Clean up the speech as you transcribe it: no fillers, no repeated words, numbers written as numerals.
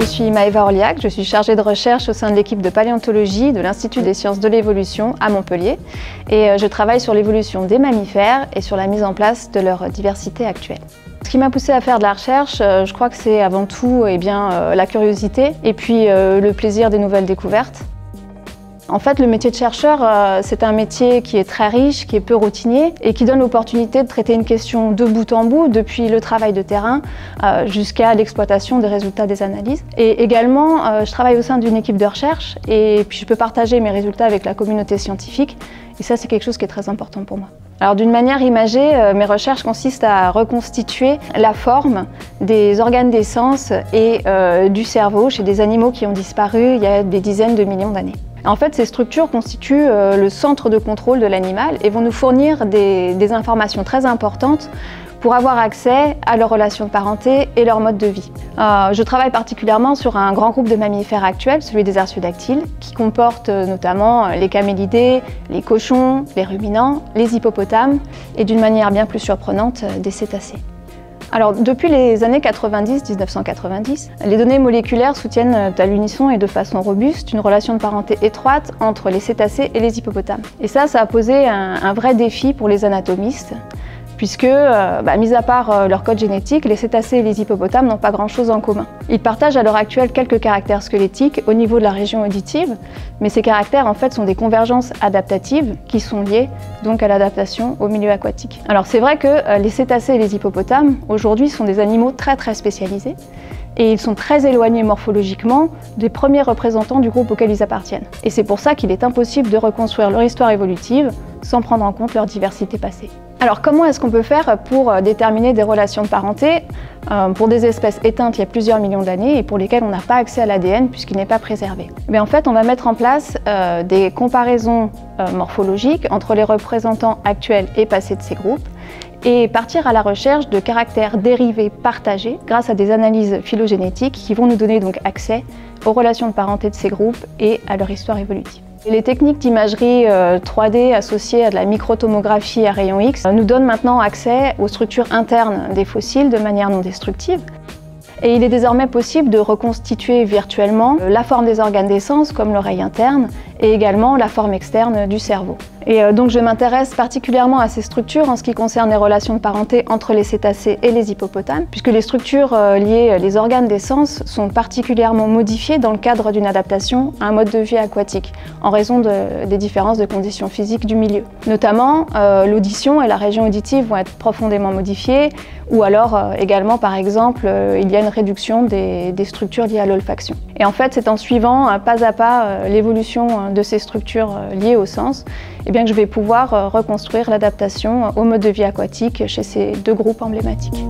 suis Maëva Orliac, je suis chargée de recherche au sein de l'équipe de paléontologie de l'Institut des sciences de l'évolution à Montpellier et je travaille sur l'évolution des mammifères et sur la mise en place de leur diversité actuelle. Ce qui m'a poussée à faire de la recherche, je crois que c'est avant tout la curiosité et puis le plaisir des nouvelles découvertes. En fait, le métier de chercheur, c'est un métier qui est très riche, qui est peu routinier et qui donne l'opportunité de traiter une question de bout en bout, depuis le travail de terrain jusqu'à l'exploitation des résultats des analyses. Et également, je travaille au sein d'une équipe de recherche et puis je peux partager mes résultats avec la communauté scientifique et ça, c'est quelque chose qui est très important pour moi. Alors d'une manière imagée, mes recherches consistent à reconstituer la forme des organes des sens et du cerveau chez des animaux qui ont disparu il y a des dizaines de millions d'années. En fait, ces structures constituent le centre de contrôle de l'animal et vont nous fournir des informations très importantes pour avoir accès à leurs relations de parenté et leur mode de vie. Je travaille particulièrement sur un grand groupe de mammifères actuels, celui des artiodactyles, qui comporte notamment les camélidés, les cochons, les ruminants, les hippopotames et d'une manière bien plus surprenante, des cétacés. Alors, depuis les années 1990, les données moléculaires soutiennent à l'unisson et de façon robuste une relation de parenté étroite entre les cétacés et les hippopotames. Et ça a posé un vrai défi pour les anatomistes, puisque, mis à part leur code génétique, les cétacés et les hippopotames n'ont pas grand-chose en commun. Ils partagent à l'heure actuelle quelques caractères squelettiques au niveau de la région auditive, mais ces caractères en fait sont des convergences adaptatives qui sont liées donc à l'adaptation au milieu aquatique. Alors c'est vrai que les cétacés et les hippopotames aujourd'hui sont des animaux très spécialisés et ils sont très éloignés morphologiquement des premiers représentants du groupe auquel ils appartiennent. Et c'est pour ça qu'il est impossible de reconstruire leur histoire évolutive sans prendre en compte leur diversité passée. Alors comment est-ce qu'on peut faire pour déterminer des relations de parenté pour des espèces éteintes il y a plusieurs millions d'années et pour lesquelles on n'a pas accès à l'ADN puisqu'il n'est pas préservé? En fait, on va mettre en place des comparaisons morphologiques entre les représentants actuels et passés de ces groupes et partir à la recherche de caractères dérivés partagés grâce à des analyses phylogénétiques qui vont nous donner donc accès aux relations de parenté de ces groupes et à leur histoire évolutive. Les techniques d'imagerie 3D associées à de la microtomographie à rayons X nous donnent maintenant accès aux structures internes des fossiles de manière non destructive. Et il est désormais possible de reconstituer virtuellement la forme des organes des sens, comme l'oreille interne, et également la forme externe du cerveau. Et donc je m'intéresse particulièrement à ces structures en ce qui concerne les relations de parenté entre les cétacés et les hippopotames, puisque les structures liées les organes des sens sont particulièrement modifiées dans le cadre d'une adaptation à un mode de vie aquatique, en raison des différences de conditions physiques du milieu. Notamment, l'audition et la région auditive vont être profondément modifiées, ou alors également, par exemple, il y a une réduction des structures liées à l'olfaction. Et en fait, c'est en suivant pas à pas l'évolution de ces structures liées au sens, que je vais pouvoir reconstruire l'adaptation au mode de vie aquatique chez ces deux groupes emblématiques.